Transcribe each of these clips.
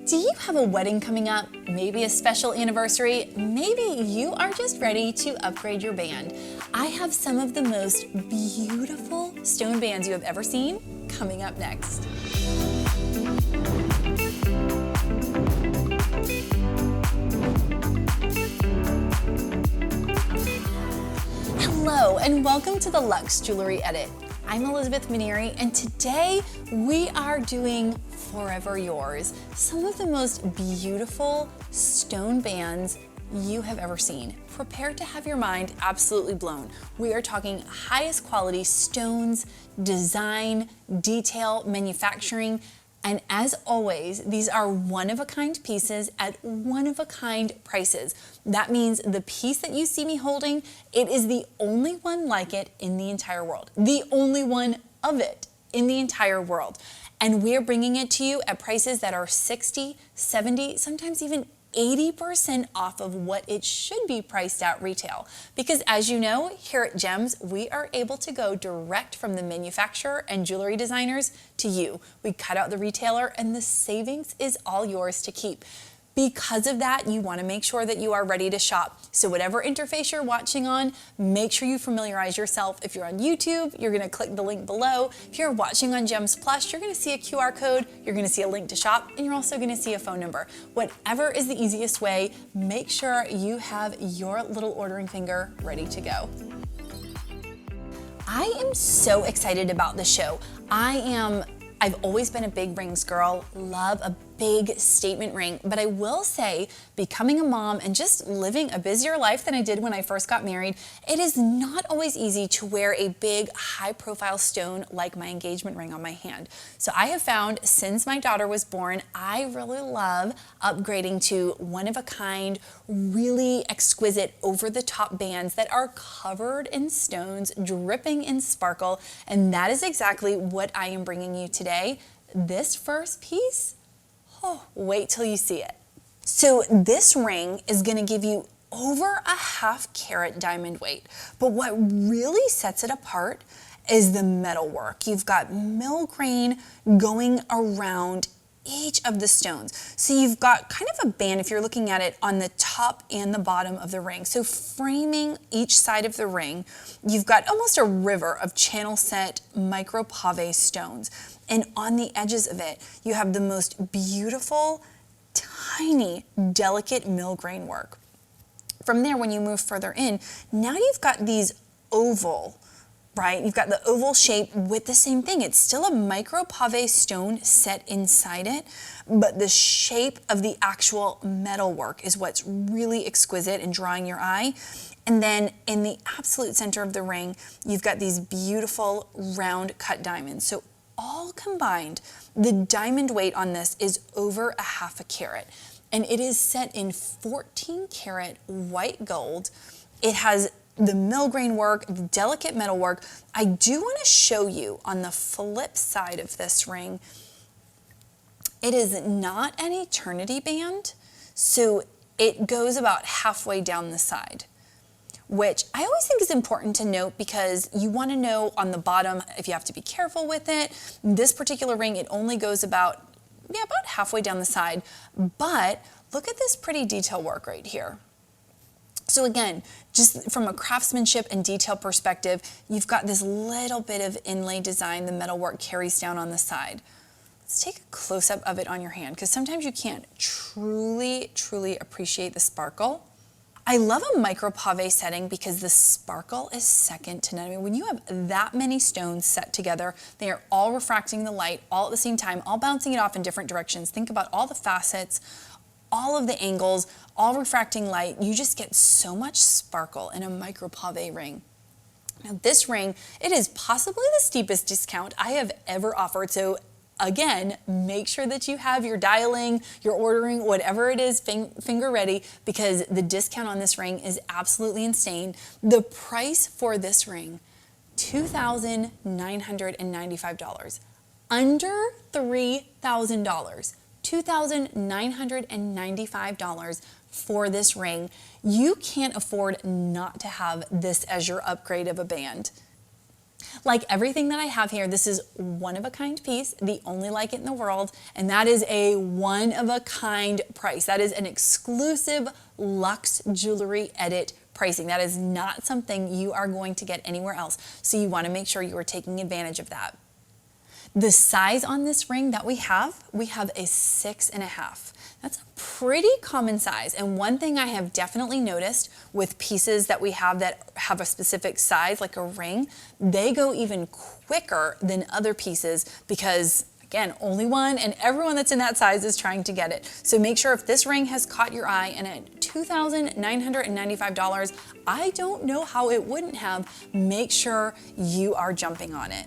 Do you have a wedding coming up? Maybe a special anniversary? Maybe you are just ready to upgrade your band. I have some of the most beautiful stone bands you have ever seen coming up next. Hello and welcome to the Luxe Jewelry Edit. I'm Elizabeth Minieri and today we are doing Forever Yours, some of the most beautiful stone bands you have ever seen. Prepare to have your mind absolutely blown. We are talking highest quality stones, design, detail, manufacturing, and as always, these are one-of-a-kind pieces at one-of-a-kind prices. That means the piece that you see me holding, it is the only one like it in the entire world. The only one of it in the entire world. And we're bringing it to you at prices that are 60, 70, sometimes even 80% off of what it should be priced at retail. Because as you know, here at Gems, we are able to go direct from the manufacturer and jewelry designers to you. We cut out the retailer and the savings is all yours to keep. Because of that, you want to make sure that you are ready to shop. So whatever interface you're watching on, make sure you familiarize yourself. If you're on YouTube, you're going to click the link below. If you're watching on Gems Plus, you're going to see a QR code, you're going to see a link to shop, and you're also going to see a phone number. Whatever is the easiest way, make sure you have your little ordering finger ready to go. I am so excited about this show. I've always been a big rings girl, love a big statement ring, but I will say becoming a mom and just living a busier life than I did when I first got married, it is not always easy to wear a big high profile stone like my engagement ring on my hand. So I have found since my daughter was born, I really love upgrading to one of a kind, really exquisite over the top bands that are covered in stones, dripping in sparkle, and that is exactly what I am bringing you today. This first piece, oh, wait till you see it. So this ring is going to give you over a ½ carat diamond weight. But what really sets it apart is the metal work. You've got mill grain going around each of the stones. So you've got kind of a band, if you're looking at it, on the top and the bottom of the ring. So framing each side of the ring, you've got almost a river of channel set micro pave stones. And on the edges of it, you have the most beautiful, tiny, delicate mill grain work. From there, when you move further in, now you've got these oval, right? You've got the oval shape with the same thing. It's still a micro pave stone set inside it, but the shape of the actual metal work is what's really exquisite and drawing your eye. And then in the absolute center of the ring, you've got these beautiful round cut diamonds. So all combined, the diamond weight on this is over a ½ carat, and it is set in 14 karat white gold. It has the mill grain work, the delicate metal work. I do want to show you on the flip side of this ring, it is not an eternity band, so it goes about halfway down the side, which I always think is important to note because you want to know on the bottom if you have to be careful with it. This particular ring, it only goes about halfway down the side, but look at this pretty detail work right here. So again, just from a craftsmanship and detail perspective, you've got this little bit of inlay design the metal work carries down on the side. Let's take a close-up of it on your hand because sometimes you can't truly appreciate the sparkle. I love a micro pave setting because the sparkle is second to none. I mean, when you have that many stones set together, they are all refracting the light all at the same time, all bouncing it off in different directions. Think about all the facets, all of the angles, all refracting light. You just get so much sparkle in a micro pave ring. Now this ring, it is possibly the steepest discount I have ever offered. So again, make sure that you have your dialing, your ordering, whatever it is, finger ready, because the discount on this ring is absolutely insane. The price for this ring, $2,995. Under $3,000. $2,995 for this ring. You can't afford not to have this as your upgrade of a band. Like everything that I have here, this is one of a kind piece, the only like it in the world, and that is a one of a kind price. That is an exclusive Luxe Jewelry Edit pricing. That is not something you are going to get anywhere else. So you want to make sure you are taking advantage of that. The size on this ring that we have a 6.5. That's a pretty common size. And one thing I have definitely noticed with pieces that we have that have a specific size, like a ring, they go even quicker than other pieces because, again, only one, and everyone that's in that size is trying to get it. So make sure if this ring has caught your eye, and at $2,995, I don't know how it wouldn't have, make sure you are jumping on it.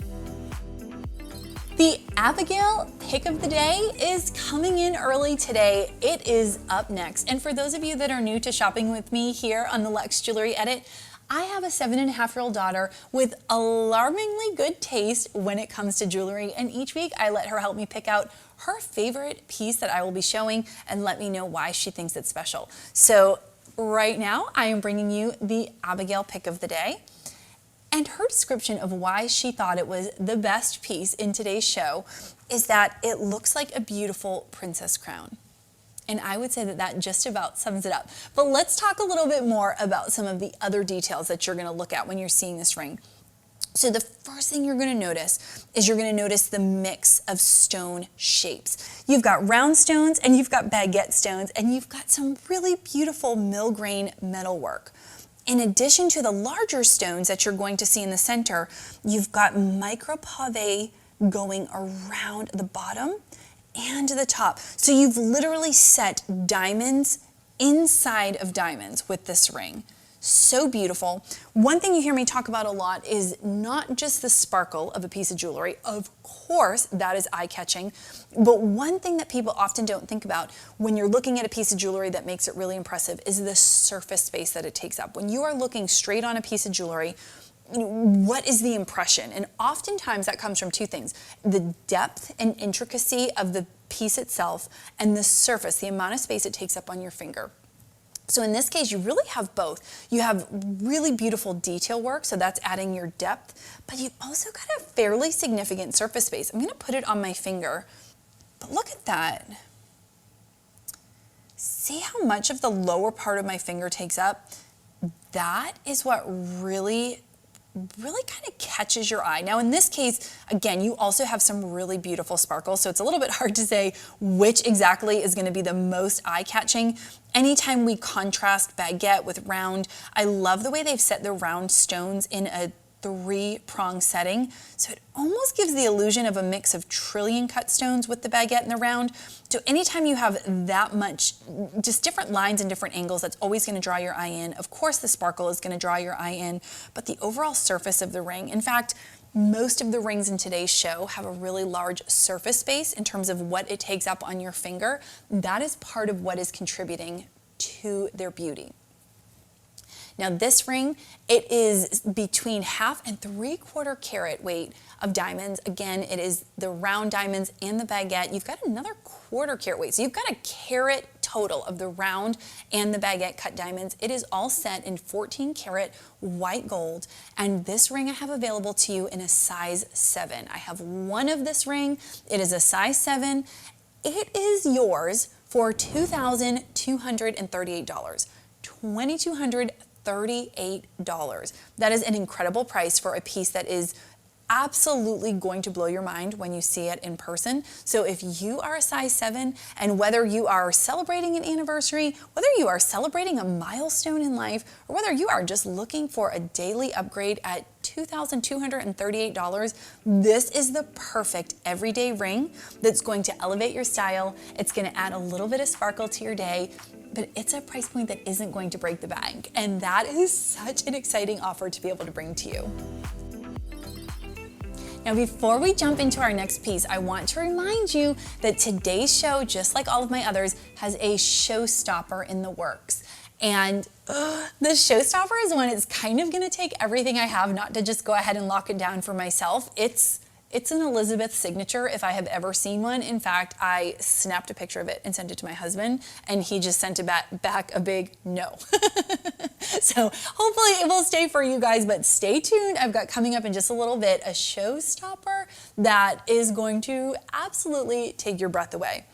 The Abigail pick of the day is coming in early today. It is up next. And for those of you that are new to shopping with me here on the Luxe Jewelry Edit, I have a 7.5-year-old daughter with alarmingly good taste when it comes to jewelry. And each week I let her help me pick out her favorite piece that I will be showing and let me know why she thinks it's special. So right now I am bringing you the Abigail pick of the day. And her description of why she thought it was the best piece in today's show is that it looks like a beautiful princess crown. And I would say that that just about sums it up. But let's talk a little bit more about some of the other details that you're going to look at when you're seeing this ring. So the first thing you're going to notice is you're going to notice the mix of stone shapes. You've got round stones and you've got baguette stones and you've got some really beautiful mill-grain metalwork. In addition to the larger stones that you're going to see in the center, you've got micro pave going around the bottom and the top. So you've literally set diamonds inside of diamonds with this ring. So beautiful. One thing you hear me talk about a lot is not just the sparkle of a piece of jewelry. Of course, that is eye-catching. But one thing that people often don't think about when you're looking at a piece of jewelry that makes it really impressive is the surface space that it takes up. When you are looking straight on a piece of jewelry, what is the impression? And oftentimes that comes from two things: the depth and intricacy of the piece itself and the surface, the amount of space it takes up on your finger. So in this case, you really have both. You have really beautiful detail work, so that's adding your depth, but you've also got a fairly significant surface space. I'm gonna put it on my finger, but look at that. See how much of the lower part of my finger takes up? That is what really kind of catches your eye. Now in this case, again, you also have some really beautiful sparkles, so it's a little bit hard to say which exactly is going to be the most eye-catching. Anytime we contrast baguette with round, I love the way they've set the round stones in a 3-prong setting, so it almost gives the illusion of a mix of trillion cut stones with the baguette and the round. So anytime you have that much, just different lines and different angles, that's always going to draw your eye in. Of course the sparkle is going to draw your eye in, but the overall surface of the ring, in fact, most of the rings in today's show have a really large surface space in terms of what it takes up on your finger. That is part of what is contributing to their beauty. Now this ring, it is between 1/2 and 3/4 carat weight of diamonds. Again, it is the round diamonds and the baguette. You've got another 1/4 carat weight. So you've got a carat total of the round and the baguette cut diamonds. It is all set in 14 karat white gold. And this ring I have available to you in a size 7. I have one of this ring. It is a size 7. It is yours for $2,238. $2,238. That is an incredible price for a piece that is absolutely going to blow your mind when you see it in person. So if you are a size 7, and whether you are celebrating an anniversary, whether you are celebrating a milestone in life, or whether you are just looking for a daily upgrade at $2,238, this is the perfect everyday ring that's going to elevate your style. It's going to add a little bit of sparkle to your day, but it's a price point that isn't going to break the bank. And that is such an exciting offer to be able to bring to you. Now, before we jump into our next piece, I want to remind you that today's show, just like all of my others, has a showstopper in the works. And the showstopper is one, it's kind of gonna take everything I have not to just go ahead and lock it down for myself. It's an Elizabeth signature if I have ever seen one. In fact, I snapped a picture of it and sent it to my husband, and he just sent it back a big no. So hopefully it will stay for you guys, but stay tuned. I've got coming up in just a little bit a showstopper that is going to absolutely take your breath away.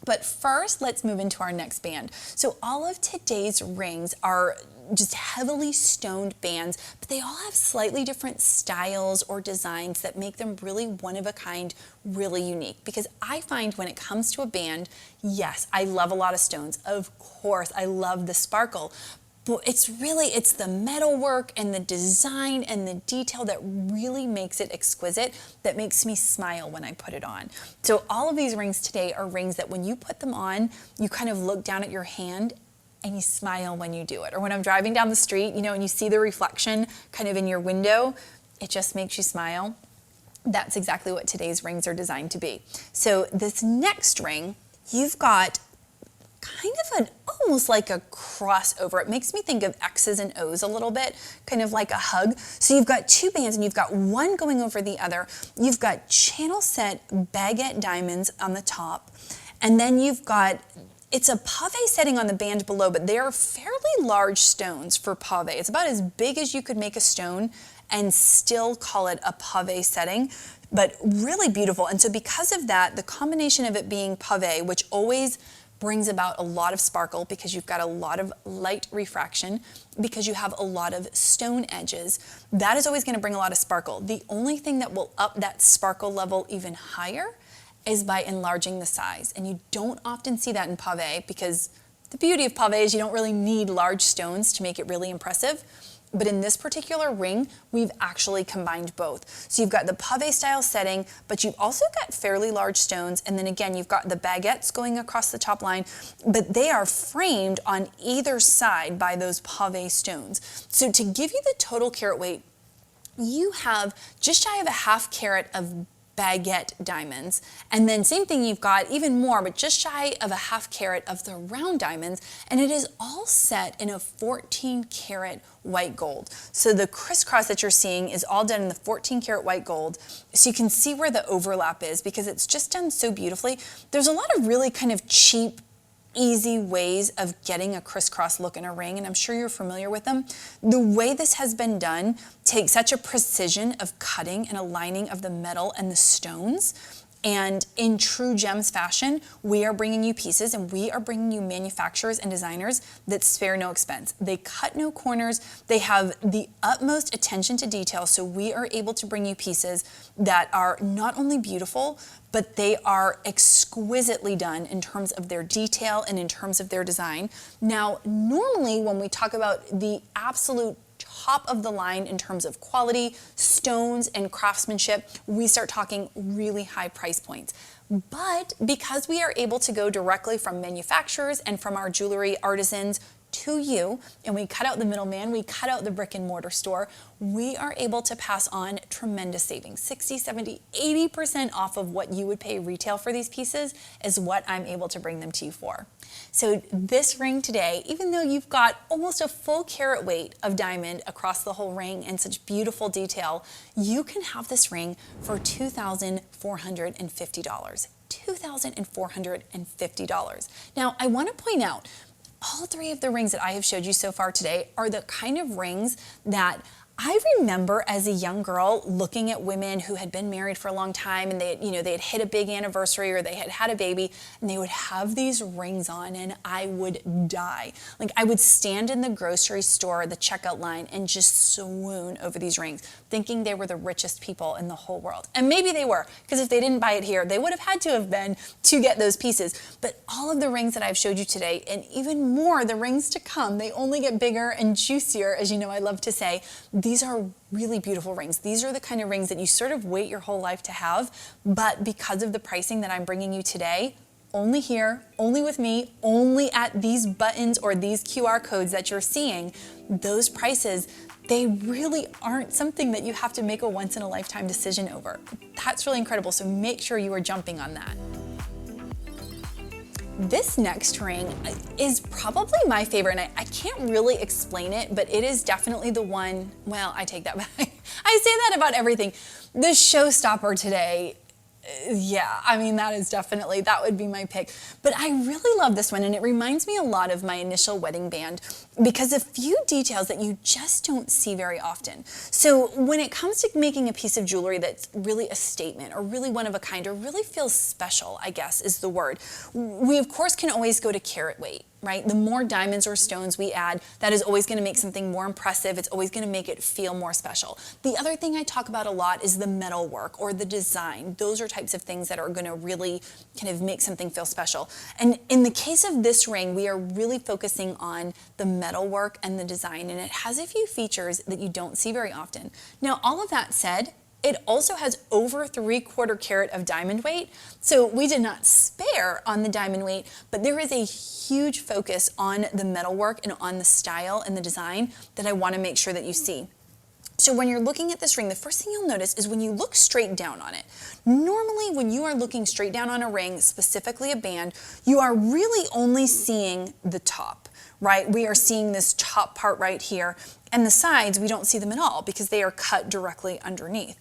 But first, let's move into our next band. So all of today's rings are just heavily stoned bands, but they all have slightly different styles or designs that make them really one of a kind, really unique. Because I find when it comes to a band, yes, I love a lot of stones. Of course, I love the sparkle. But it's the metal work and the design and the detail that really makes it exquisite, that makes me smile when I put it on. So all of these rings today are rings that when you put them on, you kind of look down at your hand and you smile when you do it. Or when I'm driving down the street, you know, and you see the reflection kind of in your window, it just makes you smile. That's exactly what today's rings are designed to be. So this next ring, you've got kind of almost like a crossover. It makes me think of X's and O's a little bit, kind of like a hug. So you've got two bands and you've got one going over the other. You've got channel set baguette diamonds on the top, and then you've got, it's a pave setting on the band below, but they are fairly large stones for pave. It's about as big as you could make a stone and still call it a pave setting, but really beautiful. And so because of that, the combination of it being pave, which always brings about a lot of sparkle because you've got a lot of light refraction, because you have a lot of stone edges, that is always going to bring a lot of sparkle. The only thing that will up that sparkle level even higher is by enlarging the size. And you don't often see that in pave, because the beauty of pave is you don't really need large stones to make it really impressive. But in this particular ring, we've actually combined both. So you've got the pave style setting, but you've also got fairly large stones. And then again, you've got the baguettes going across the top line, but they are framed on either side by those pave stones. So to give you the total carat weight, you have just shy of a ½ carat of baguette diamonds. And then same thing, you've got even more, but just shy of a ½ carat of the round diamonds. And it is all set in a 14 karat white gold. So the crisscross that you're seeing is all done in the 14 karat white gold. So you can see where the overlap is because it's just done so beautifully. There's a lot of really kind of cheap, easy ways of getting a crisscross look in a ring, and I'm sure you're familiar with them. The way this has been done takes such a precision of cutting and aligning of the metal and the stones. And in true gems fashion, we are bringing you pieces and we are bringing you manufacturers and designers that spare no expense. They cut no corners. They have the utmost attention to detail. So we are able to bring you pieces that are not only beautiful, but they are exquisitely done in terms of their detail and in terms of their design. Now, normally when we talk about the absolute top of the line in terms of quality, stones, and craftsmanship, we start talking really high price points. But because we are able to go directly from manufacturers and from our jewelry artisans to you, and we cut out the middleman, we cut out the brick and mortar store, we are able to pass on tremendous savings. 60, 70, 80% off of what you would pay retail for these pieces is what I'm able to bring them to you for. So this ring today, even though you've got almost a full carat weight of diamond across the whole ring and such beautiful detail, you can have this ring for $2,450. $2,450. Now, I want to point out, all three of the rings that I have showed you so far today are the kind of rings that I remember as a young girl looking at women who had been married for a long time and they had hit a big anniversary or they had had a baby and they would have these rings on and I would die. Like I would stand in the grocery store, the checkout line, and just swoon over these rings, thinking they were the richest people in the whole world. And maybe they were, because if they didn't buy it here, they would have had to have been to get those pieces. But all of the rings that I've showed you today, and even more the rings to come, they only get bigger and juicier, as you know I love to say. These are really beautiful rings. These are the kind of rings that you sort of wait your whole life to have, but because of the pricing that I'm bringing you today, only here, only with me, only at these buttons or these QR codes that you're seeing, those prices, they really aren't something that you have to make a once in a lifetime decision over. That's really incredible, so make sure you are jumping on that. This next ring is probably my favorite, and I can't really explain it, but it is definitely the one, well, I take that back. I say that about everything. The showstopper today, Yeah, I mean, that would be my pick. But I really love this one, and it reminds me a lot of my initial wedding band because a few details that you just don't see very often. So when it comes to making a piece of jewelry that's really a statement or really one of a kind or really feels special, I guess is the word, we of course can always go to carat weight. Right? The more diamonds or stones we add, that is always going to make something more impressive. It's always going to make it feel more special. The other thing I talk about a lot is the metal work or the design. Those are types of things that are going to really kind of make something feel special. And in the case of this ring, we are really focusing on the metal work and the design, and it has a few features that you don't see very often. Now, all of that said, it also has over 3/4 carat of diamond weight. So we did not spare on the diamond weight, but there is a huge focus on the metalwork and on the style and the design that I want to make sure that you see. So when you're looking at this ring, the first thing you'll notice is when you look straight down on it. Normally, when you are looking straight down on a ring, specifically a band, you are really only seeing the top, right? We are seeing this top part right here, and the sides, we don't see them at all because they are cut directly underneath.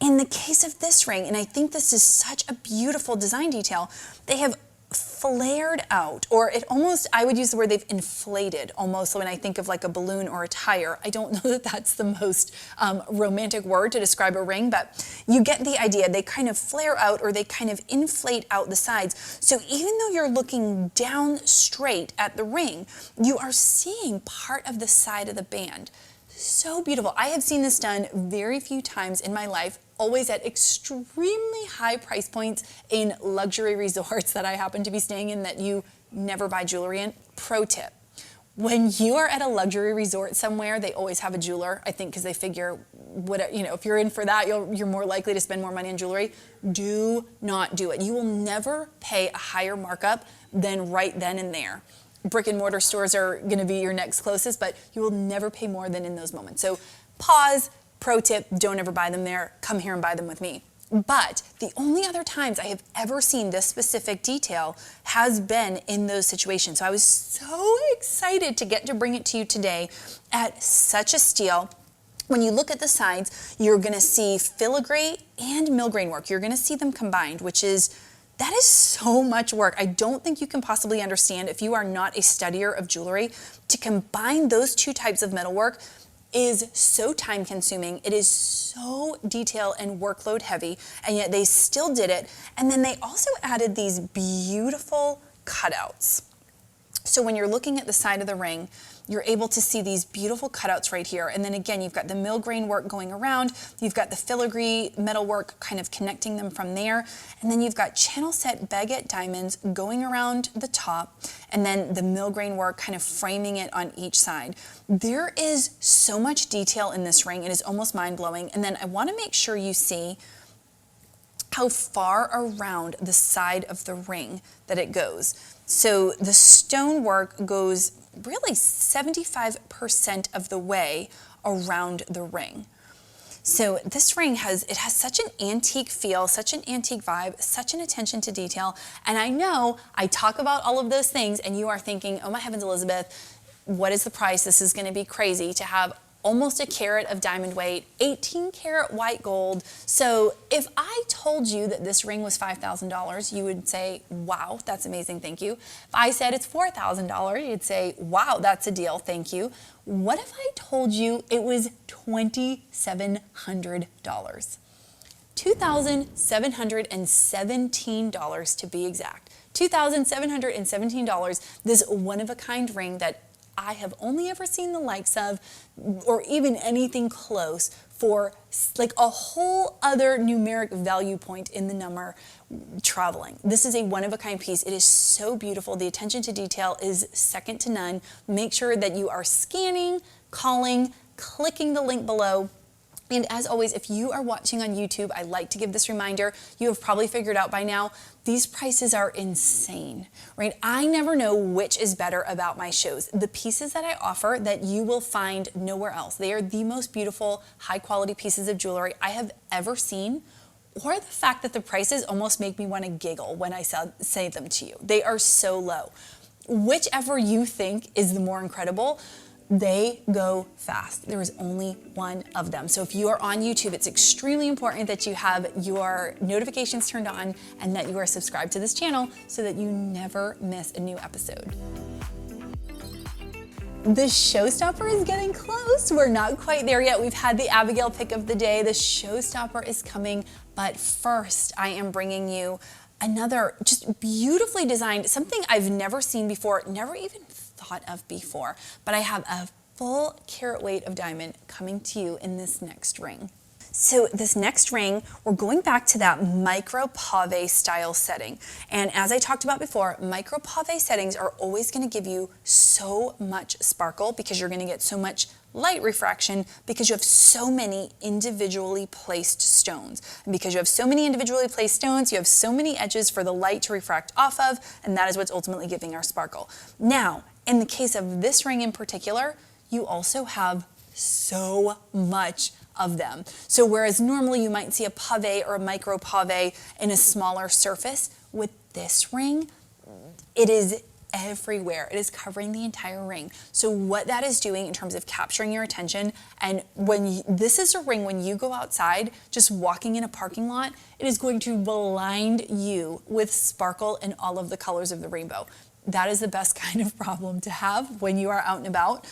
In the case of this ring, and I think this is such a beautiful design detail, they have flared out, or it almost, I would use the word they've inflated almost when I think of like a balloon or a tire. I don't know that that's the most romantic word to describe a ring, but you get the idea. They kind of flare out or they kind of inflate out the sides. So even though you're looking down straight at the ring, you are seeing part of the side of the band. So beautiful. I have seen this done very few times in my life, always at extremely high price points in luxury resorts that I happen to be staying in that you never buy jewelry in. Pro tip. When you are at a luxury resort somewhere, they always have a jeweler, I think, because they figure, if you're in for that, you're more likely to spend more money on jewelry. Do not do it. You will never pay a higher markup than right then and there. Brick and mortar stores are going to be your next closest, but you will never pay more than in those moments. So pause, pro tip, don't ever buy them there. Come here and buy them with me. But the only other times I have ever seen this specific detail has been in those situations. So I was so excited to get to bring it to you today at such a steal. When you look at the sides, you're going to see filigree and milgrain work. You're going to see them combined, that is so much work. I don't think you can possibly understand, if you are not a studier of jewelry, to combine those two types of metalwork is so time consuming. It is so detail and workload heavy, and yet they still did it. And then they also added these beautiful cutouts. So when you're looking at the side of the ring, you're able to see these beautiful cutouts right here. And then again, you've got the milgrain work going around. You've got the filigree metal work kind of connecting them from there. And then you've got channel set baguette diamonds going around the top. And then the milgrain work kind of framing it on each side. There is so much detail in this ring. It is almost mind-blowing. And then I want to make sure you see how far around the side of the ring that it goes. So the stone work goes really 75% of the way around the ring. So this ring has such an antique feel, such an antique vibe, such an attention to detail. And I know I talk about all of those things and you are thinking, oh my heavens, Elizabeth, what is the price? This is going to be crazy to have almost a carat of diamond weight, 18 karat white gold. So if I told you that this ring was $5,000, you would say, wow, that's amazing, thank you. If I said it's $4,000, you'd say, wow, that's a deal, thank you. What if I told you it was $2,700? $2,717 to be exact. $2,717, this one-of-a-kind ring that I have only ever seen the likes of, or even anything close, for like a whole other numeric value point in the number traveling. This is a one-of-a-kind piece. It is so beautiful. The attention to detail is second to none. Make sure that you are scanning, calling, clicking the link below. And as always, if you are watching on YouTube, I like to give this reminder. You have probably figured out by now, these prices are insane, right? I never know which is better about my shows. The pieces that I offer that you will find nowhere else. They are the most beautiful, high quality pieces of jewelry I have ever seen, or the fact that the prices almost make me want to giggle when I say them to you. They are so low. Whichever you think is the more incredible, They go fast. There is only one of them. So if you are on YouTube, it's extremely important that you have your notifications turned on and that you are subscribed to this channel so that you never miss a new episode. The showstopper is getting close. We're not quite there yet. We've had the Abigail pick of the day. The showstopper is coming, but first I am bringing you another just beautifully designed, something I've never seen before, never even thought of before, but I have a full carat weight of diamond coming to you in this next ring. So this next ring, we're going back to that micro pave style setting. And as I talked about before, micro pave settings are always going to give you so much sparkle because you're going to get so much light refraction because you have so many individually placed stones. And because you have so many individually placed stones, you have so many edges for the light to refract off of, and that is what's ultimately giving our sparkle. Now, in the case of this ring in particular, you also have so much of them. So whereas normally you might see a pave or a micro pave in a smaller surface, with this ring, it is everywhere. It is covering the entire ring. So what that is doing in terms of capturing your attention, and this is a ring when you go outside, just walking in a parking lot, it is going to blind you with sparkle in all of the colors of the rainbow. That is the best kind of problem to have when you are out and about.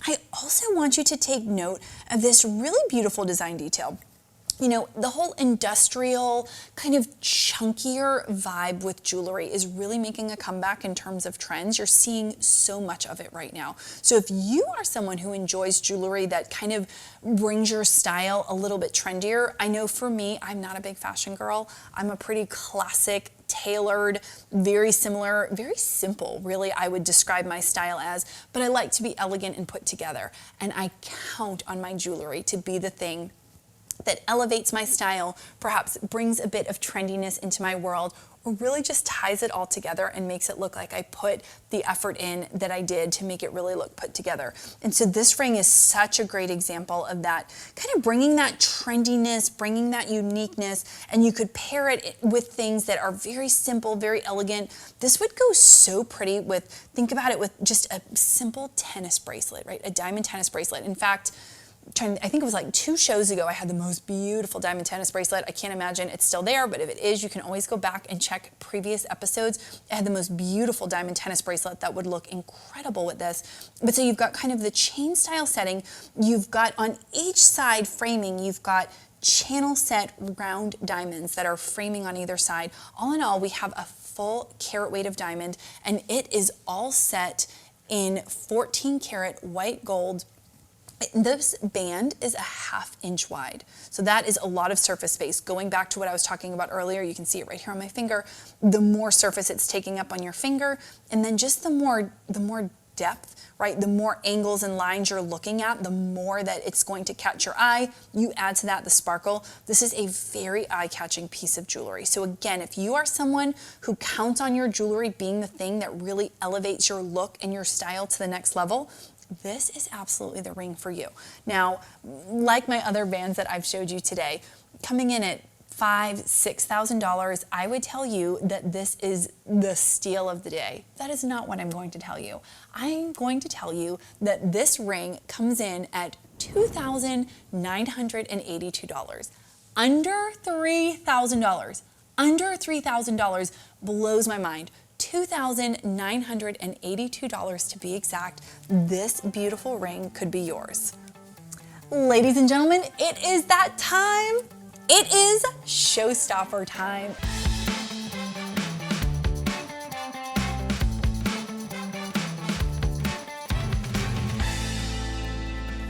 I also want you to take note of this really beautiful design detail. You know, the whole industrial kind of chunkier vibe with jewelry is really making a comeback in terms of trends. You're seeing so much of it right now. So if you are someone who enjoys jewelry that kind of brings your style a little bit trendier, I know for me, I'm not a big fashion girl. I'm a pretty classic, tailored, very similar, very simple, really, I would describe my style as, but I like to be elegant and put together. And I count on my jewelry to be the thing that elevates my style, perhaps brings a bit of trendiness into my world, or really just ties it all together and makes it look like I put the effort in that I did to make it really look put together. And so this ring is such a great example of that, kind of bringing that trendiness, bringing that uniqueness, and you could pair it with things that are very simple, very elegant. This would go so pretty with, think about it with just a simple tennis bracelet, right? A diamond tennis bracelet. In fact, I think it was like 2 shows ago, I had the most beautiful diamond tennis bracelet. I can't imagine it's still there, but if it is, you can always go back and check previous episodes. I had the most beautiful diamond tennis bracelet that would look incredible with this. But so you've got kind of the chain style setting. You've got on each side framing, you've got channel set round diamonds that are framing on either side. All in all, we have a full carat weight of diamond, and it is all set in 14 karat white gold. This band is a 1/2 inch wide. So that is a lot of surface space. Going back to what I was talking about earlier, you can see it right here on my finger. The more surface it's taking up on your finger, and then just the more depth, right? The more angles and lines you're looking at, the more that it's going to catch your eye. You add to that the sparkle. This is a very eye-catching piece of jewelry. So again, if you are someone who counts on your jewelry being the thing that really elevates your look and your style to the next level, this is absolutely the ring for you. Now, like my other bands that I've showed you today, coming in at $5,000, $6,000, I would tell you that this is the steal of the day. That is not what I'm going to tell you. I'm going to tell you that this ring comes in at $2,982. Under $3,000. Under $3,000 blows my mind. $2,982 to be exact. This beautiful ring could be yours. Ladies and gentlemen, it is that time. It is showstopper time.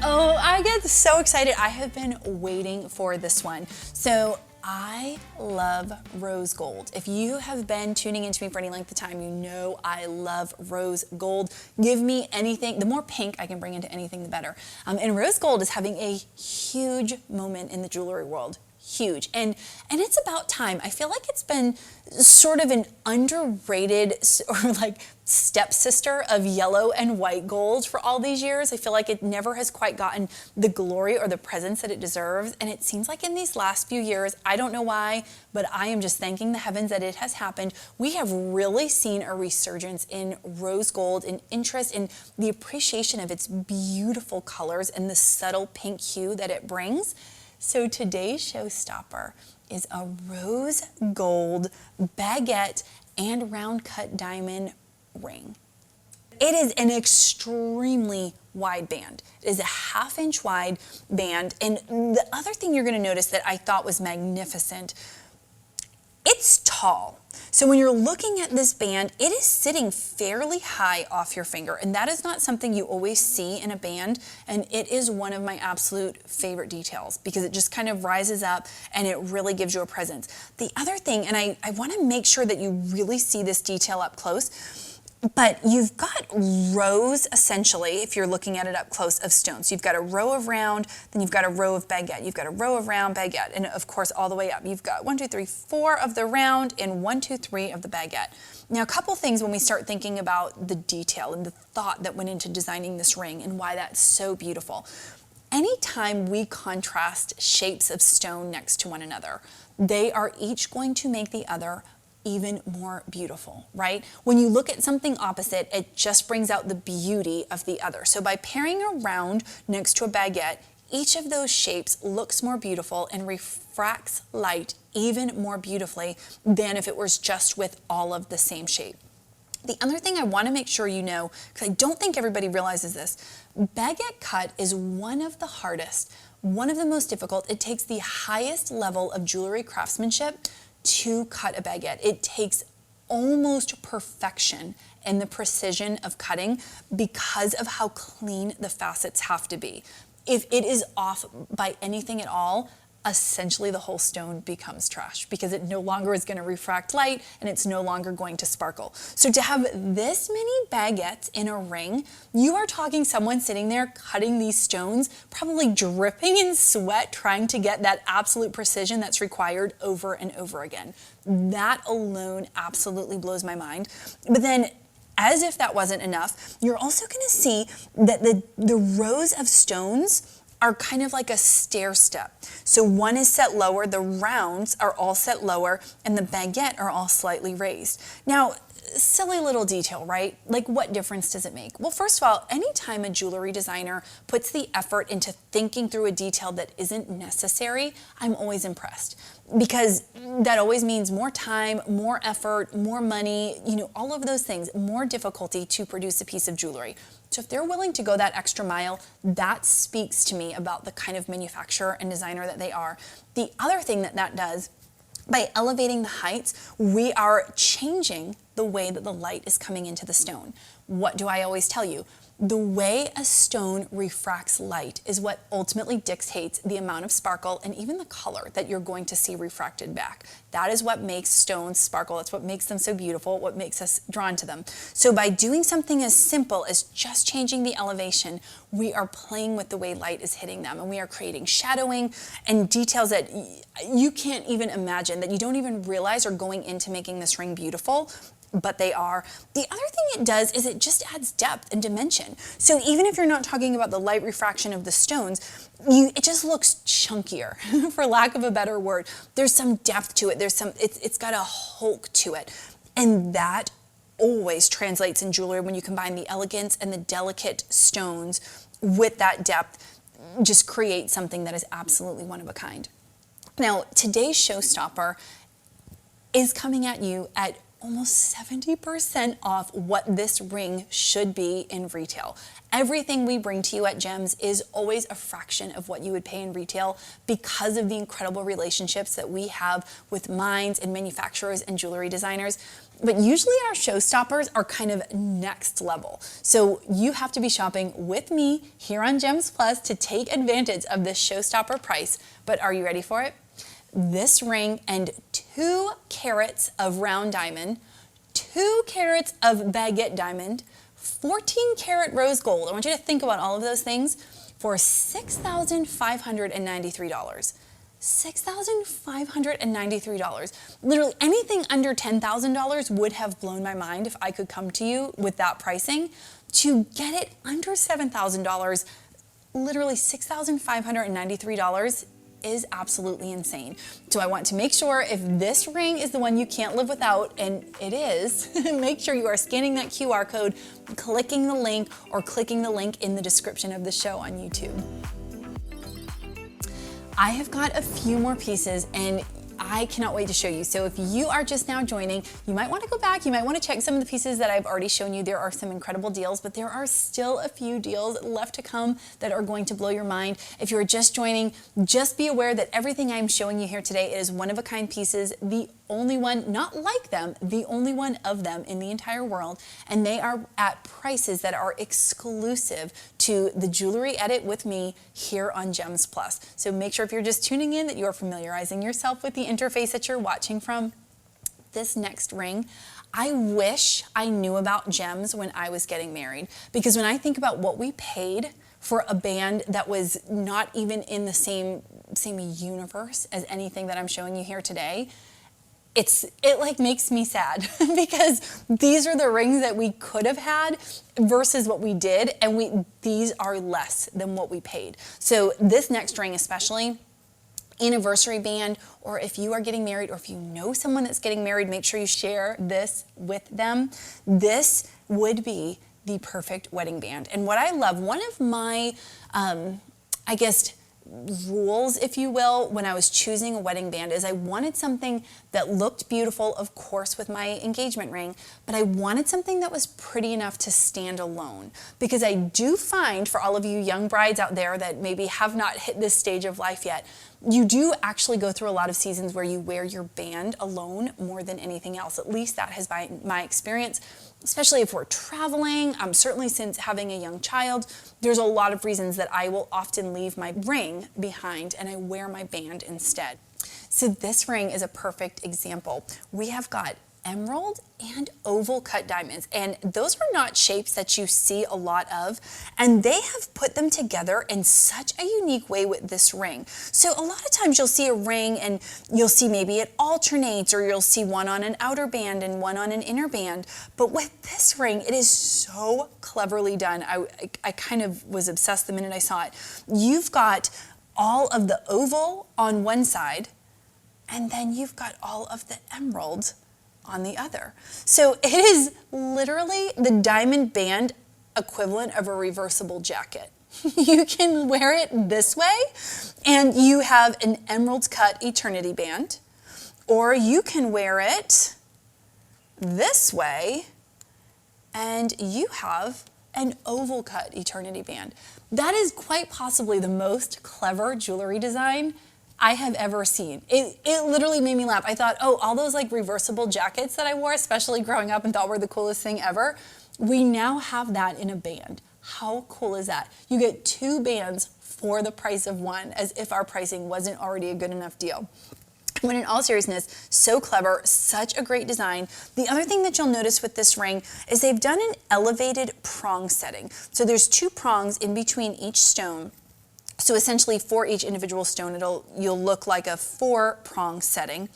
Oh, I get so excited. I have been waiting for this one. So I love rose gold. If you have been tuning into me for any length of time, you know I love rose gold. Give me anything. The more pink I can bring into anything, the better. And rose gold is having a huge moment in the jewelry world. huge. And it's about time. I feel like it's been sort of an underrated or like stepsister of yellow and white gold for all these years. I feel like it never has quite gotten the glory or the presence that it deserves. And it seems like in these last few years, I don't know why, but I am just thanking the heavens that it has happened. We have really seen a resurgence in rose gold, in interest, in the appreciation of its beautiful colors and the subtle pink hue that it brings. So today's showstopper is a rose gold baguette and round cut diamond ring. It is an extremely wide band. It is a 1/2 inch wide band. And the other thing you're going to notice that I thought was magnificent, it's tall. So when you're looking at this band, it is sitting fairly high off your finger, and that is not something you always see in a band, and it is one of my absolute favorite details because it just kind of rises up and it really gives you a presence. The other thing, and I want to make sure that you really see this detail up close, but you've got rows, essentially, if you're looking at it up close, of stones. So you've got a row of round, then you've got a row of baguette. You've got a row of round baguette, and of course, all the way up. You've got 1, 2, 3, 4 of the round and 1, 2, 3 of the baguette. Now, a couple things when we start thinking about the detail and the thought that went into designing this ring and why that's so beautiful. Anytime we contrast shapes of stone next to one another, they are each going to make the other even more beautiful, right? When you look at something opposite, it just brings out the beauty of the other. So by pairing a round next to a baguette, each of those shapes looks more beautiful and refracts light even more beautifully than if it was just with all of the same shape. The other thing I want to make sure you know, because I don't think everybody realizes this, baguette cut is one of the hardest, one of the most difficult. It takes the highest level of jewelry craftsmanship to cut a baguette. It takes almost perfection in the precision of cutting because of how clean the facets have to be. If it is off by anything at all, essentially the whole stone becomes trash because it no longer is going to refract light and it's no longer going to sparkle. So to have this many baguettes in a ring, you are talking someone sitting there cutting these stones, probably dripping in sweat, trying to get that absolute precision that's required over and over again. That alone absolutely blows my mind. But then, as if that wasn't enough, you're also going to see that the rows of stones are kind of like a stair step. So one is set lower, the rounds are all set lower, and the baguette are all slightly raised. Now, silly little detail, right? Like, what difference does it make? Well, first of all, anytime a jewelry designer puts the effort into thinking through a detail that isn't necessary, I'm always impressed. Because that always means more time, more effort, more money, all of those things, more difficulty to produce a piece of jewelry. So if they're willing to go that extra mile, that speaks to me about the kind of manufacturer and designer that they are. The other thing that does, by elevating the heights, we are changing the way that the light is coming into the stone. What do I always tell you? The way a stone refracts light is what ultimately dictates the amount of sparkle and even the color that you're going to see refracted back. That is what makes stones sparkle. It's what makes them so beautiful, what makes us drawn to them. So by doing something as simple as just changing the elevation, we are playing with the way light is hitting them, and we are creating shadowing and details that you can't even imagine, that you don't even realize are going into making this ring beautiful. But they are. The other thing it does is it just adds depth and dimension. So even if you're not talking about the light refraction of the stones, it just looks chunkier, for lack of a better word. There's some depth to it. It's got a hulk to it. And that always translates in jewelry when you combine the elegance and the delicate stones with that depth, just create something that is absolutely one of a kind. Now, today's showstopper is coming at you at almost 70% off what this ring should be in retail. Everything we bring to you at Gems is always a fraction of what you would pay in retail because of the incredible relationships that we have with mines and manufacturers and jewelry designers. But usually our showstoppers are kind of next level. So you have to be shopping with me here on Gems Plus to take advantage of this showstopper price. But are you ready for it? This ring and 2 carats of round diamond, 2 carats of baguette diamond, 14 karat rose gold. I want you to think about all of those things for $6,593. $6,593. Literally anything under $10,000 would have blown my mind if I could come to you with that pricing. To get it under $7,000, literally $6,593 is absolutely insane. So I want to make sure if this ring is the one you can't live without, and it is, make sure you are scanning that QR code, clicking the link, or clicking the link in the description of the show on YouTube. I have got a few more pieces and I cannot wait to show you. So if you are just now joining, you might want to go back, you might want to check some of the pieces that I've already shown you. There are some incredible deals, but there are still a few deals left to come that are going to blow your mind. If you're just joining, just be aware that everything I'm showing you here today is one-of-a-kind pieces, the only one, not like them, the only one of them in the entire world, and they are at prices that are exclusive to the Jewelry Edit with me here on Gems Plus. So make sure if you're just tuning in that you are familiarizing yourself with the interface that you're watching from. This next ring, I wish I knew about gems when I was getting married, because when I think about what we paid for a band that was not even in the same universe as anything that I'm showing you here today, it like makes me sad because these are the rings that we could have had versus what we did, and these are less than what we paid. So this next ring especially, anniversary band, or if you are getting married, or if you know someone that's getting married, make sure you share this with them. This would be the perfect wedding band. And what I love, one of my, I guess, rules, if you will, when I was choosing a wedding band is I wanted something that looked beautiful, of course, with my engagement ring, but I wanted something that was pretty enough to stand alone. Because I do find, for all of you young brides out there that maybe have not hit this stage of life yet, you do actually go through a lot of seasons where you wear your band alone more than anything else. At least that has been my experience, especially if we're traveling. Certainly since having a young child, there's a lot of reasons that I will often leave my ring behind and I wear my band instead. So this ring is a perfect example. We have got emerald and oval cut diamonds, and those are not shapes that you see a lot of, and they have put them together in such a unique way with this ring. So a lot of times you'll see a ring and you'll see maybe it alternates, or you'll see one on an outer band and one on an inner band, but with this ring it is so cleverly done. I kind of was obsessed the minute I saw it. You've got all of the oval on one side, and then you've got all of the emerald on the other. So it is literally the diamond band equivalent of a reversible jacket. You can wear it this way and you have an emerald cut eternity band, or you can wear it this way and you have an oval cut eternity band. That is quite possibly the most clever jewelry design I have ever seen. It literally made me laugh. I thought, oh, all those like reversible jackets that I wore, especially growing up and thought were the coolest thing ever, we now have that in a band. How cool is that? You get two bands for the price of one, as if our pricing wasn't already a good enough deal. But in all seriousness, so clever, such a great design. The other thing that you'll notice with this ring is they've done an elevated prong setting. So there's two prongs in between each stone. So essentially for each individual stone, you'll look like a 4-prong setting.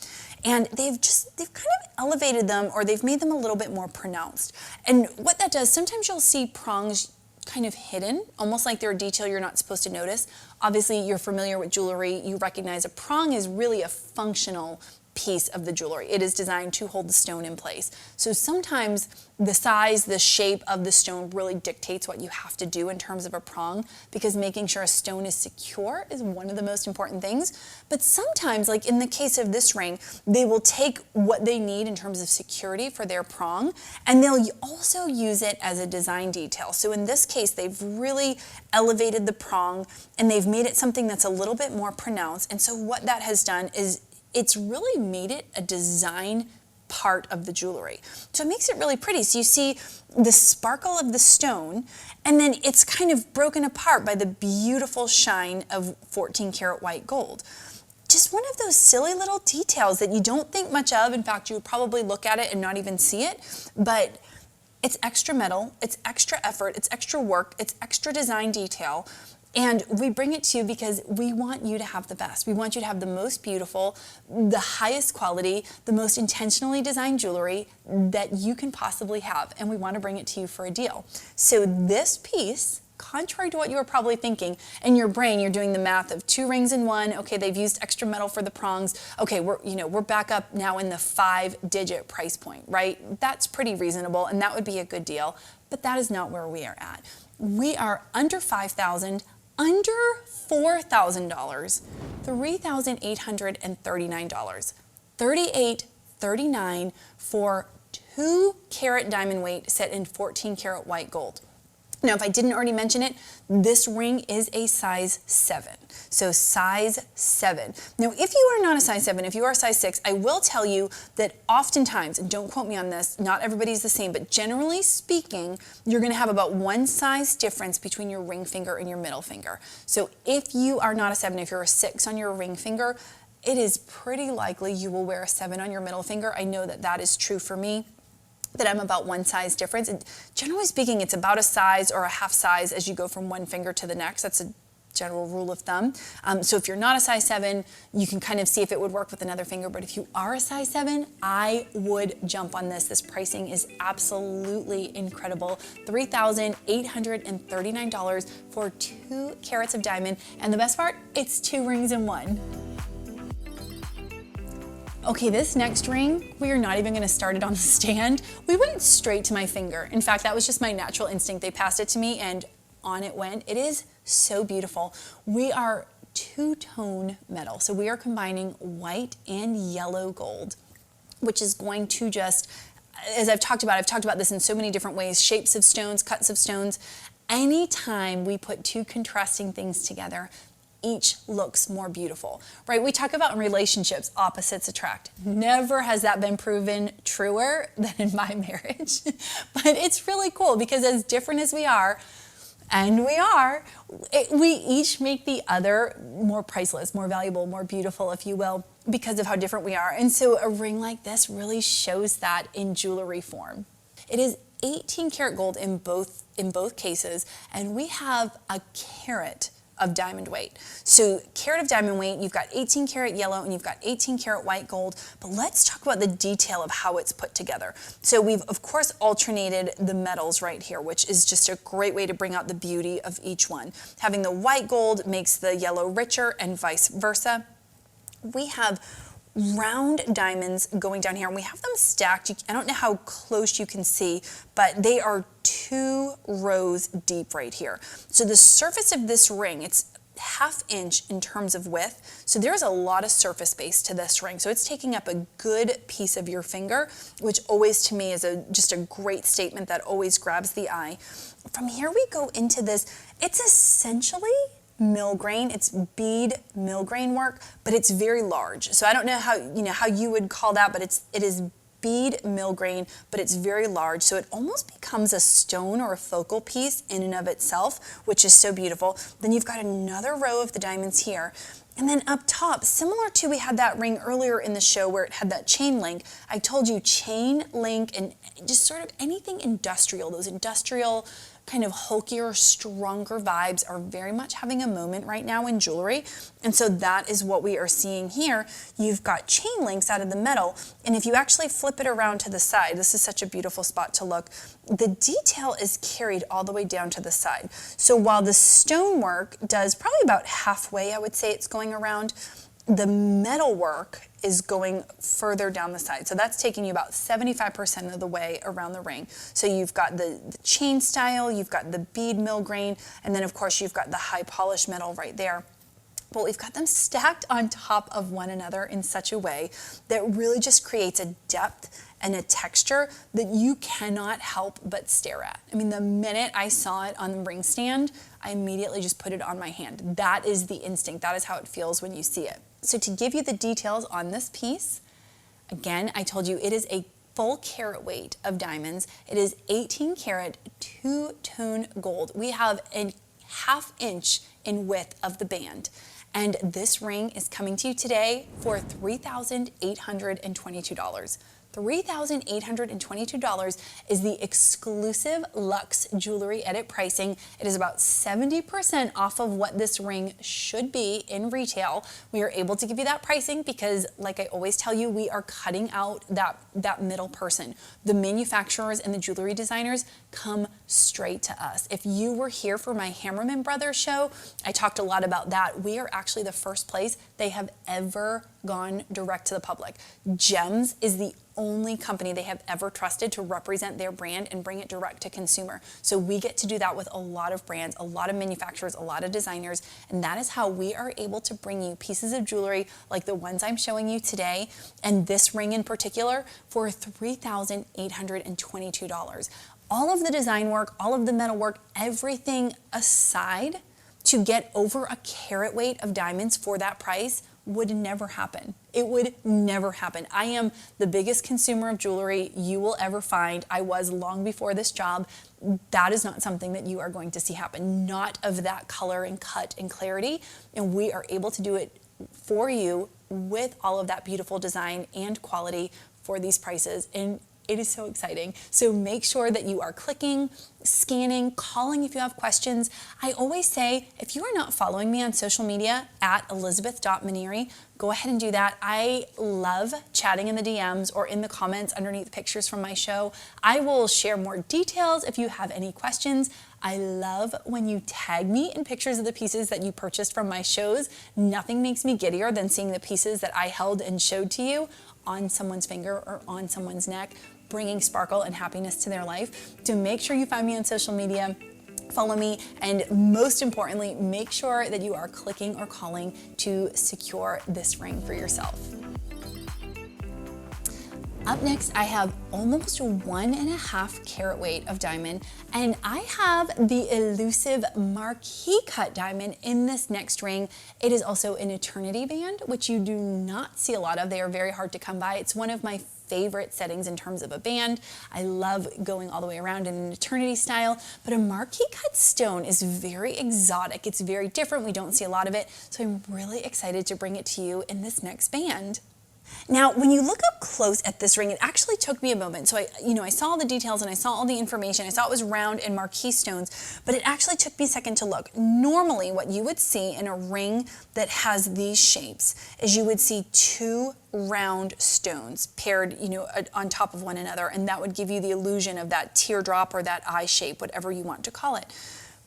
And they've kind of elevated them, or they've made them a little bit more pronounced. And what that does, sometimes you'll see prongs kind of hidden, almost like they're a detail you're not supposed to notice. Obviously, you're familiar with jewelry. You recognize a prong is really a functional piece of the jewelry. It is designed to hold the stone in place. So sometimes the size, the shape of the stone really dictates what you have to do in terms of a prong, because making sure a stone is secure is one of the most important things. But sometimes, like in the case of this ring, they will take what they need in terms of security for their prong, and they'll also use it as a design detail. So in this case, they've really elevated the prong and they've made it something that's a little bit more pronounced. And so what that has done is it's really made it a design part of the jewelry. So it makes it really pretty. So you see the sparkle of the stone, and then it's kind of broken apart by the beautiful shine of 14 karat white gold. Just one of those silly little details that you don't think much of. In fact, you would probably look at it and not even see it, but it's extra metal, it's extra effort, it's extra work, it's extra design detail. And we bring it to you because we want you to have the best. We want you to have the most beautiful, the highest quality, the most intentionally designed jewelry that you can possibly have. And we want to bring it to you for a deal. So this piece, contrary to what you were probably thinking, in your brain, you're doing the math of 2 rings in one. Okay, they've used extra metal for the prongs. Okay, we're back up now in the 5-digit price point, right? That's pretty reasonable, and that would be a good deal. But that is not where we are at. We are under $5,000, under $4,000, $3,839, $38.39 for 2-carat diamond weight set in 14-karat white gold. Now, if I didn't already mention it, this ring is a size 7. So size 7. Now, if you are not a size 7, if you are a size 6, I will tell you that oftentimes, and don't quote me on this, not everybody's the same, but generally speaking, you're going to have about 1 size difference between your ring finger and your middle finger. So if you are not a 7, if you're a 6 on your ring finger, it is pretty likely you will wear a 7 on your middle finger. I know that that is true for me, that I'm about 1 size difference. And generally speaking, it's about a size or a half size as you go from one finger to the next. That's a general rule of thumb. So if you're not a size 7, you can kind of see if it would work with another finger. But if you are a size 7, I would jump on this. This pricing is absolutely incredible. $3,839 for 2 carats of diamond. And the best part, it's 2 rings in one. Okay, this next ring, we are not even gonna start it on the stand. We went straight to my finger. In fact, that was just my natural instinct. They passed it to me and on it went. It is so beautiful. We are 2-tone metal. So we are combining white and yellow gold, which is going to just, as I've talked about this in so many different ways, shapes of stones, cuts of stones. Anytime we put 2 contrasting things together, each looks more beautiful, right? We talk about in relationships, opposites attract. Never has that been proven truer than in my marriage. But it's really cool because as different as we are, and we are, we each make the other more priceless, more valuable, more beautiful, if you will, because of how different we are. And so a ring like this really shows that in jewelry form. It is 18-karat gold in both cases, and we have a carat of diamond weight. So carat of diamond weight, you've got 18-karat yellow and you've got 18-karat white gold, but let's talk about the detail of how it's put together. So we've of course alternated the metals right here, which is just a great way to bring out the beauty of each one. Having the white gold makes the yellow richer and vice versa. We have round diamonds going down here and we have them stacked. I don't know how close you can see, but they are 2 rows deep right here. So the surface of this ring, it's ½ inch in terms of width. So there's a lot of surface space to this ring. So it's taking up a good piece of your finger, which always to me is just a great statement that always grabs the eye. From here we go into this. It's essentially millgrain. It's bead millgrain work, but it's very large. So I don't know how you would call that, but it is bead millgrain, but it's very large. So it almost becomes a stone or a focal piece in and of itself, which is so beautiful. Then you've got another row of the diamonds here. And then up top, similar to we had that ring earlier in the show where it had that chain link, I told you chain link and just sort of anything industrial, those industrial kind of hulkier, stronger vibes are very much having a moment right now in jewelry. And so that is what we are seeing here. You've got chain links out of the metal. And if you actually flip it around to the side, this is such a beautiful spot to look. The detail is carried all the way down to the side. So while the stonework does probably about halfway, I would say it's going around, the metal work is going further down the side. So that's taking you about 75% of the way around the ring. So you've got the chain style, you've got the bead millgrain, and then of course you've got the high polished metal right there. But we've got them stacked on top of one another in such a way that really just creates a depth and a texture that you cannot help but stare at. I mean, the minute I saw it on the ring stand, I immediately just put it on my hand. That is the instinct. That is how it feels when you see it. So to give you the details on this piece, again, I told you it is a full carat weight of diamonds. It is 18 karat 2-tone gold. We have a ½ inch in width of the band. And this ring is coming to you today for $3,822. $3,822 is the exclusive Luxe Jewelry Edit pricing. It is about 70% off of what this ring should be in retail. We are able to give you that pricing because, like I always tell you, we are cutting out that middle person. The manufacturers and the jewelry designers come straight to us. If you were here for my Hammerman Brothers show, I talked a lot about that. We are actually the first place they have ever gone direct to the public. Gems is the only company they have ever trusted to represent their brand and bring it direct to consumer. So we get to do that with a lot of brands, a lot of manufacturers, a lot of designers, and that is how we are able to bring you pieces of jewelry like the ones I'm showing you today, and this ring in particular, for $3,822. All of the design work, all of the metal work, everything aside, to get over a carat weight of diamonds for that price would never happen. It would never happen. I am the biggest consumer of jewelry you will ever find. I was long before this job. That is not something that you are going to see happen. Not of that color and cut and clarity. And we are able to do it for you with all of that beautiful design and quality for these prices. And it is so exciting. So make sure that you are clicking, scanning, calling if you have questions. I always say, if you are not following me on social media at elizabeth.minieri, go ahead and do that. I love chatting in the DMs or in the comments underneath pictures from my show. I will share more details if you have any questions. I love when you tag me in pictures of the pieces that you purchased from my shows. Nothing makes me giddier than seeing the pieces that I held and showed to you on someone's finger or on someone's neck, bringing sparkle and happiness to their life. So make sure you find me on social media, follow me, and most importantly, make sure that you are clicking or calling to secure this ring for yourself. Up next, I have almost 1.5 carat weight of diamond, and I have the elusive marquee cut diamond in this next ring. It is also an eternity band, which you do not see a lot of. They are very hard to come by. It's one of my favorite settings in terms of a band. I love going all the way around in an eternity style, but a marquee cut stone is very exotic. It's very different. We don't see a lot of it, so I'm really excited to bring it to you in this next band. Now, when you look up close at this ring, it actually took me a moment. So I saw all the details and I saw all the information. I saw it was round and marquee stones, but it actually took me a second to look. Normally, what you would see in a ring that has these shapes is you would see two round stones paired, on top of one another, and that would give you the illusion of that teardrop or that eye shape, whatever you want to call it.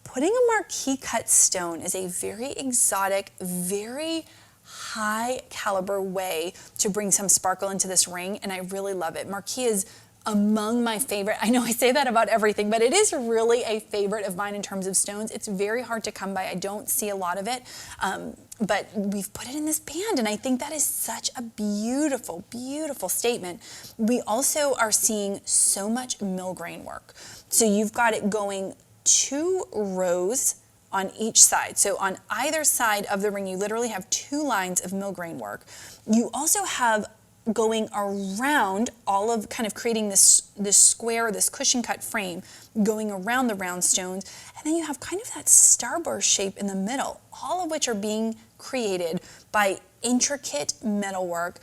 Putting a marquee cut stone is a very exotic, very high caliber way to bring some sparkle into this ring, and I really love it. Marquee is among my favorite. I know I say that about everything, but it is really a favorite of mine in terms of stones. It's very hard to come by. I don't see a lot of it, but we've put it in this band, and I think that is such a beautiful, beautiful statement. We also are seeing so much millgrain work. So you've got it going 2 rows on each side. So on either side of the ring, you literally have 2 lines of millgrain work. You also have going around all of kind of creating this square, this cushion cut frame going around the round stones. And then you have kind of that starburst shape in the middle, all of which are being created by intricate metalwork.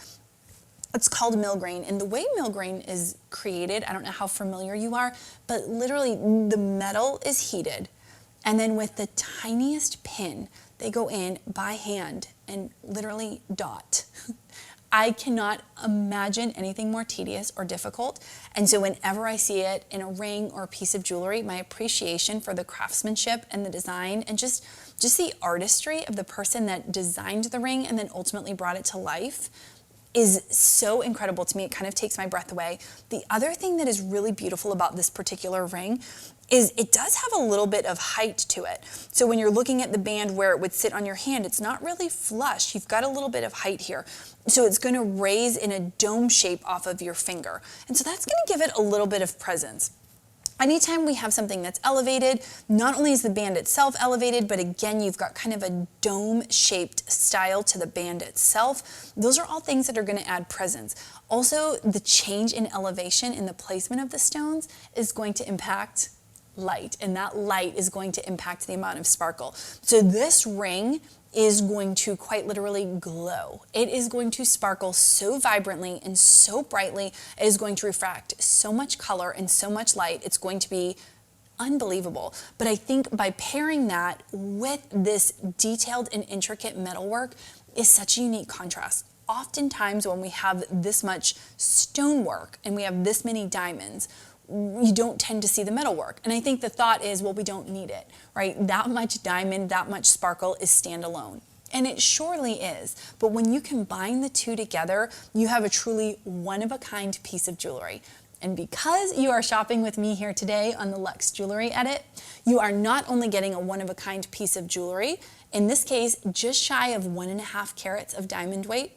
It's called millgrain, and the way millgrain is created, I don't know how familiar you are, but literally the metal is heated. And then with the tiniest pin, they go in by hand and literally dot. I cannot imagine anything more tedious or difficult. And so whenever I see it in a ring or a piece of jewelry, my appreciation for the craftsmanship and the design and just the artistry of the person that designed the ring and then ultimately brought it to life is so incredible to me. It kind of takes my breath away. The other thing that is really beautiful about this particular ring is it does have a little bit of height to it. So when you're looking at the band where it would sit on your hand, it's not really flush. You've got a little bit of height here. So it's going to raise in a dome shape off of your finger. And so that's going to give it a little bit of presence. Anytime we have something that's elevated, not only is the band itself elevated, but again, you've got kind of a dome-shaped style to the band itself. Those are all things that are going to add presence. Also, the change in elevation in the placement of the stones is going to impact light, and that light is going to impact the amount of sparkle. So this ring is going to quite literally glow. It is going to sparkle so vibrantly and so brightly. It is going to refract so much color and so much light. It's going to be unbelievable. But I think by pairing that with this detailed and intricate metalwork is such a unique contrast. Oftentimes when we have this much stonework and we have this many diamonds, you don't tend to see the metalwork. And I think the thought is, well, we don't need it, right? That much diamond, that much sparkle is standalone. And it surely is. But when you combine the two together, you have a truly one-of-a-kind piece of jewelry. And because you are shopping with me here today on the Luxe Jewelry Edit, you are not only getting a one-of-a-kind piece of jewelry, in this case, just shy of 1.5 carats of diamond weight,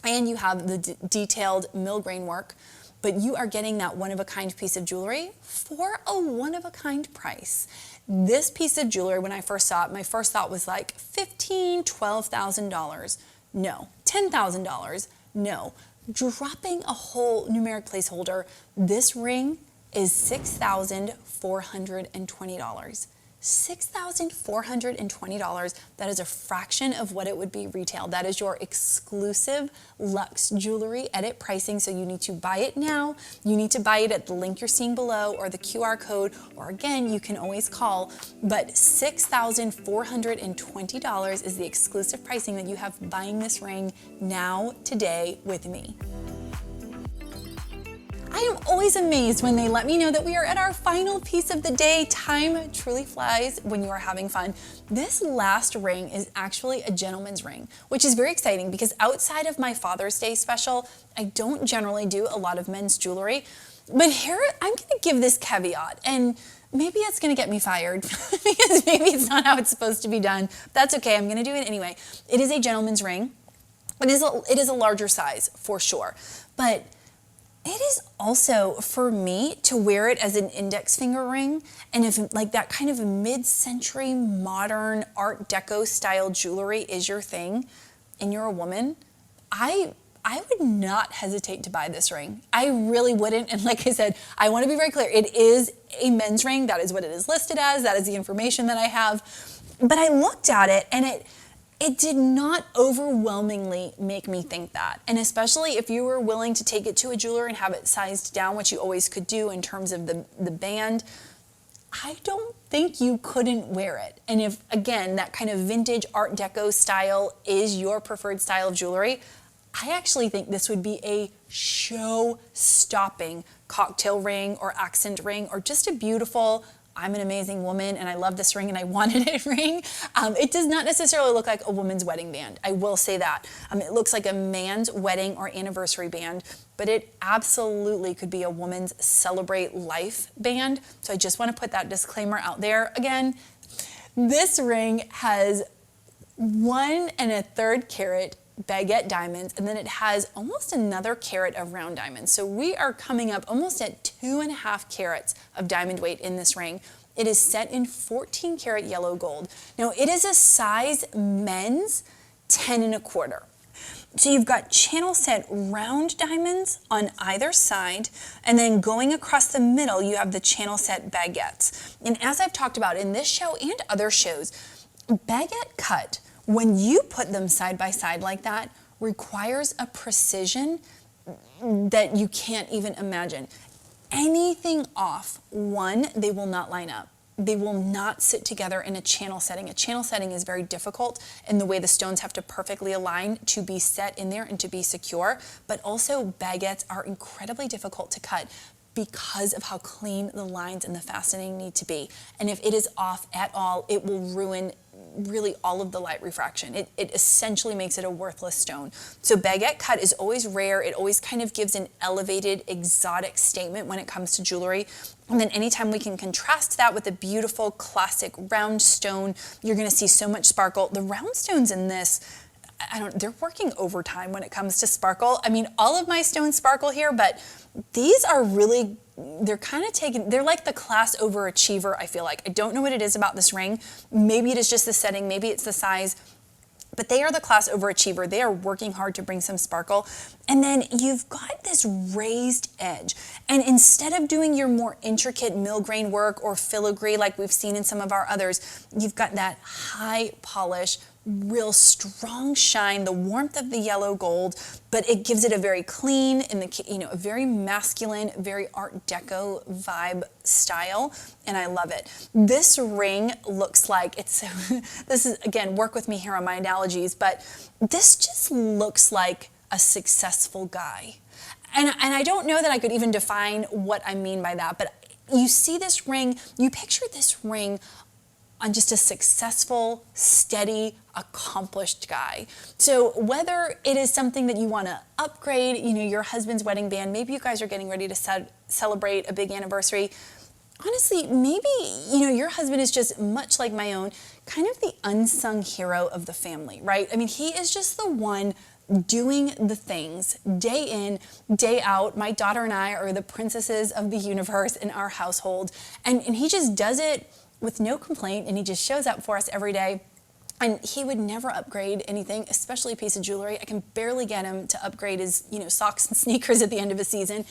and you have the detailed mill grain work, but you are getting that one-of-a-kind piece of jewelry for a one-of-a-kind price. This piece of jewelry, when I first saw it, my first thought was like $15,000, $12,000. No. $10,000. No. Dropping a whole numeric placeholder, this ring is $6,420. $6,420. That is a fraction of what it would be retail. That is your exclusive Luxe Jewelry Edit pricing. So you need to buy it now. You need to buy it at the link you're seeing below or the QR code, or again, you can always call. But $6,420 is the exclusive pricing that you have buying this ring now, today with me. I am always amazed when they let me know that we are at our final piece of the day. Time truly flies when you are having fun. This last ring is actually a gentleman's ring, which is very exciting because outside of my Father's Day special, I don't generally do a lot of men's jewelry. But here, I'm gonna give this caveat, and maybe it's gonna get me fired because maybe it's not how it's supposed to be done. That's okay, I'm gonna do it anyway. It is a gentleman's ring. It is a larger size for sure, but it is also, for me, to wear it as an index finger ring, and if like that kind of mid-century modern Art Deco style jewelry is your thing and you're a woman, I would not hesitate to buy this ring. I really wouldn't. And like I said, I want to be very clear. It is a men's ring. That is what it is listed as. That is the information that I have. But I looked at it and it did not overwhelmingly make me think that. And especially if you were willing to take it to a jeweler and have it sized down, which you always could do in terms of the band, I don't think you couldn't wear it. And if, again, that kind of vintage Art Deco style is your preferred style of jewelry, I actually think this would be a show-stopping cocktail ring or accent ring, or just a beautiful, I'm an amazing woman and I love this ring and I wanted it ring. It does not necessarily look like a woman's wedding band. I will say that. It looks like a man's wedding or anniversary band, but it absolutely could be a woman's celebrate life band. So I just want to put that disclaimer out there. Again, this ring has 1 1/3 carat baguette diamonds, and then it has almost another carat of round diamonds. So we are coming up almost at 2.5 carats of diamond weight in this ring. It is set in 14 karat yellow gold. Now it is a size men's 10 1/4. So you've got channel set round diamonds on either side, and then going across the middle, you have the channel set baguettes. And as I've talked about in this show and other shows, baguette cut, when you put them side by side like that, requires a precision that you can't even imagine. Anything off, one, they will not line up. They will not sit together in a channel setting. A channel setting is very difficult in the way the stones have to perfectly align to be set in there and to be secure, but also baguettes are incredibly difficult to cut because of how clean the lines and the fastening need to be. And if it is off at all, it will ruin really all of the light refraction. It essentially makes it a worthless stone. So baguette cut is always rare. It always kind of gives an elevated, exotic statement when it comes to jewelry. And then anytime we can contrast that with a beautiful classic round stone, you're gonna see so much sparkle. The round stones in this, they're working overtime when it comes to sparkle. I mean, all of my stones sparkle here, but these are really, they're like the class overachiever, I feel like. I don't know what it is about this ring. Maybe it is just the setting, maybe it's the size. But they are the class overachiever. They are working hard to bring some sparkle. And then you've got this raised edge. And instead of doing your more intricate millgrain work or filigree like we've seen in some of our others, you've got that high polish, real strong shine, the warmth of the yellow gold, but it gives it a very clean and a very masculine, very Art Deco vibe style, and I love it. This ring looks like this is, again, work with me here on my analogies, but this just looks like a successful guy. And I don't know that I could even define what I mean by that, but you see this ring, you picture this ring on just a successful, steady, accomplished guy. So whether it is something that you want to upgrade, your husband's wedding band, maybe you guys are getting ready to celebrate a big anniversary. Honestly, maybe, your husband is just much like my own, kind of the unsung hero of the family, right? I mean, he is just the one doing the things day in, day out. My daughter and I are the princesses of the universe in our household. And he just does it with no complaint, and he just shows up for us every day. And he would never upgrade anything, especially a piece of jewelry. I can barely get him to upgrade his, socks and sneakers at the end of a season.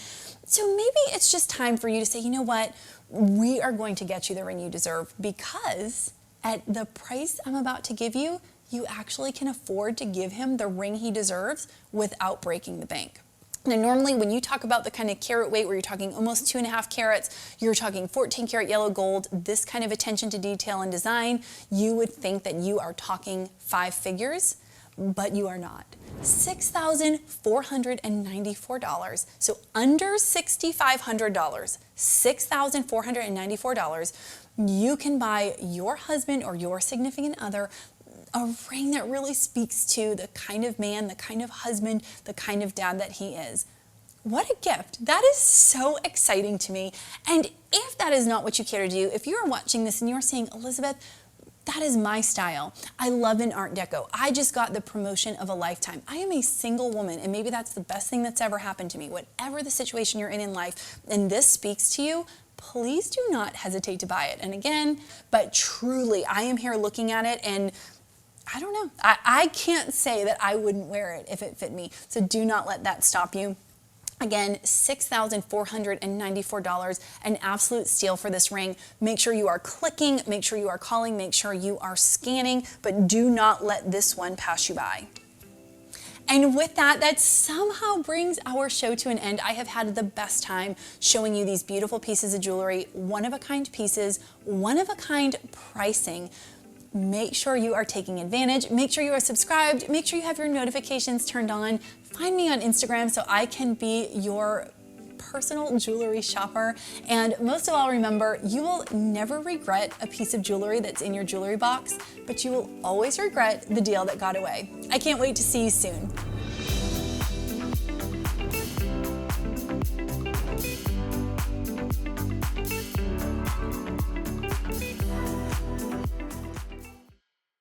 So maybe it's just time for you to say, you know what? We are going to get you the ring you deserve, because at the price I'm about to give you, you actually can afford to give him the ring he deserves without breaking the bank. Now, normally when you talk about the kind of carat weight where you're talking almost 2.5 carats, you're talking 14 karat yellow gold, this kind of attention to detail and design, you would think that you are talking 5 figures, but you are not. $6,494, so under $6,500, $6,494, you can buy your husband or your significant other a ring that really speaks to the kind of man, the kind of husband, the kind of dad that he is. What a gift. That is so exciting to me. And if that is not what you care to do, if you're watching this and you're saying, Elizabeth, that is my style. I love an Art Deco. I just got the promotion of a lifetime. I am a single woman, and maybe that's the best thing that's ever happened to me. Whatever the situation you're in life, and this speaks to you, please do not hesitate to buy it. And again, but truly, I am here looking at it, and I don't know. I can't say that I wouldn't wear it if it fit me. So do not let that stop you. Again, $6,494, an absolute steal for this ring. Make sure you are clicking, make sure you are calling, make sure you are scanning, but do not let this one pass you by. And with that, that somehow brings our show to an end. I have had the best time showing you these beautiful pieces of jewelry, one-of-a-kind pieces, one-of-a-kind pricing. Make sure you are taking advantage. Make sure you are subscribed. Make sure you have your notifications turned on. Find me on Instagram so I can be your personal jewelry shopper. And most of all, remember, you will never regret a piece of jewelry that's in your jewelry box, but you will always regret the deal that got away. I can't wait to see you soon.